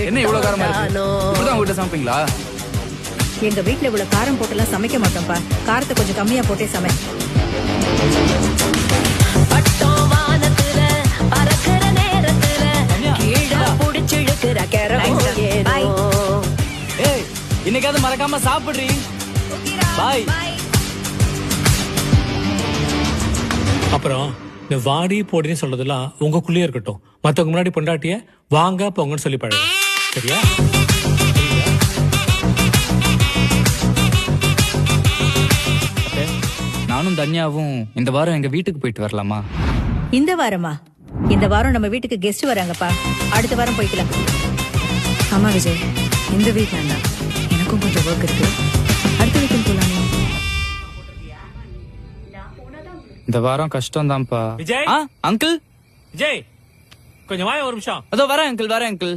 என்ன இவ்வளவு காரமா இருக்கு? இப்படிதான் உங்ககிட்ட சமைப்பீங்களா? எங்க வீட்ல இவ்வளவு காரம் போட்டுலாம் சமைக்க மாட்டோம்ப்பா. காரத்தை கொஞ்சம் கம்மியா போட்டே சமை. ஏய், இன்னைக்காவது மறக்காம சாப்பிடுறீ. பாய். அப்புறம் இந்த வாடி போடின்னு சொல்றதெல்லாம் உங்களுக்குள்ளேயே இருக்கட்டும். மத்தவங்க முன்னாடி பொண்டாட்டிய வாங்க போங்கன்னு சொல்லி பழகு. சரியா? நானும் தன்யாவும் இந்த வாரம் எங்க வீட்டுக்கு போயிட்டு வரலாமா? இந்த வாரமா? இந்த வாரம் நம்ம வீட்டுக்கு கெஸ்ட் வராங்கப்பா. அடுத்த வாரம் போய்க்கலாம். ஆமா விஜய், இந்த வீக் வேண்டாம். எனக்கும் கொஞ்சம் ஒர்க் இருக்கு. அடுத்த வீக்கெண்ட் போலாமே. இந்த வாரம் கஷ்டம் தான்ப்பா. விஜய்? அங்கிள் விஜய், கொஞ்சம் வாய ஒரு நிமிஷம். அதோ வரேன் அங்கிள்.